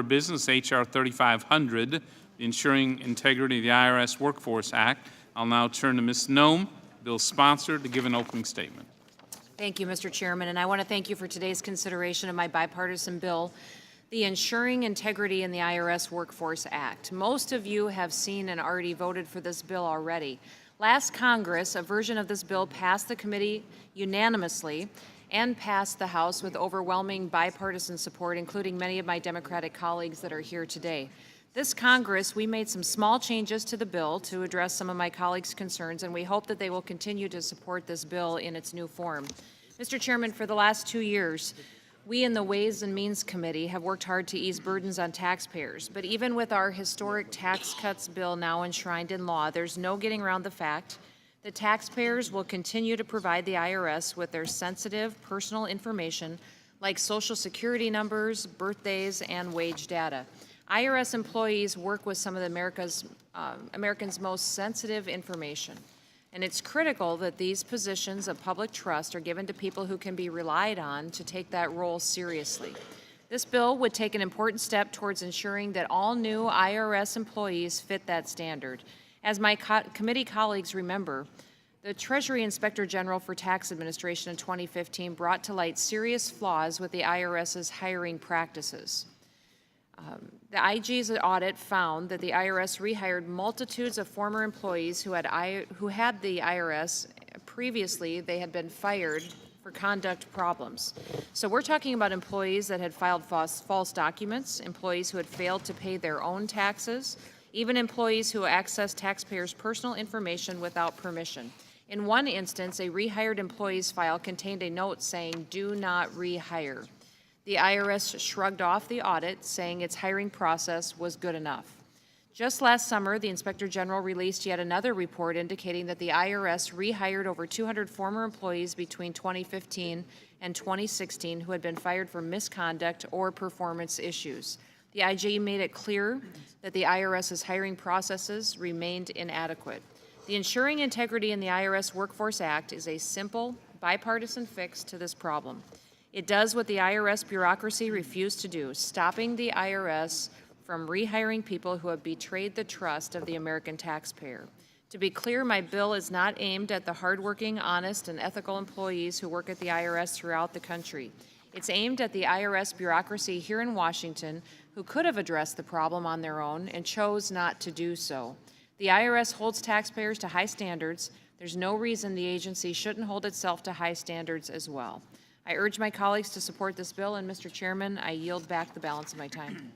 Business H.R. 3500, the Ensuring Integrity of the IRS Workforce Act. I'll now turn to Ms. Noem, Bill's sponsor, to give an opening statement. Thank you, Mr. Chairman, and I want to thank you for today's consideration of my bipartisan bill, the Ensuring Integrity in the IRS Workforce Act. Most of you have seen and already voted for this bill already. Last Congress, a version of this bill passed the committee unanimously and passed the House with overwhelming bipartisan support, including many of my Democratic colleagues that are here today. This Congress, we made some small changes to the bill to address some of my colleagues' concerns, and we hope that they will continue to support this bill in its new form. Mr. Chairman, for the last 2 years, we in the Ways and Means Committee have worked hard to ease burdens on taxpayers. But even with our historic tax cuts bill now enshrined in law, there's no getting around the fact that taxpayers will continue to provide the IRS with their sensitive personal information like Social Security numbers, birthdays, and wage data. IRS employees work with some of Americans' most sensitive information, and it's critical that these positions of public trust are given to people who can be relied on to take that role seriously. This bill would take an important step towards ensuring that all new IRS employees fit that standard. As my committee colleagues remember, the Treasury Inspector General for Tax Administration in 2015 brought to light serious flaws with the IRS's hiring practices. The IG's audit found that the IRS rehired multitudes of former employees who had the IRS previously. They had been fired for conduct problems. So we're talking about employees that had filed false documents, employees who had failed to pay their own taxes, even employees who accessed taxpayers' personal information without permission. In one instance, a rehired employee's file contained a note saying, "Do not rehire." The IRS shrugged off the audit, saying its hiring process was good enough. Just last summer, the Inspector General released yet another report indicating that the IRS rehired over 200 former employees between 2015 and 2016 who had been fired for misconduct or performance issues. The IG made it clear that the IRS's hiring processes remained inadequate. The Ensuring Integrity in the IRS Workforce Act is a simple, bipartisan fix to this problem. It does what the IRS bureaucracy refused to do, stopping the IRS from rehiring people who have betrayed the trust of the American taxpayer. To be clear, my bill is not aimed at the hardworking, honest, and ethical employees who work at the IRS throughout the country. It's aimed at the IRS bureaucracy here in Washington who could have addressed the problem on their own and chose not to do so. The IRS holds taxpayers to high standards. There's no reason the agency shouldn't hold itself to high standards as well. I urge my colleagues to support this bill, and Mr. Chairman, I yield back the balance of my time.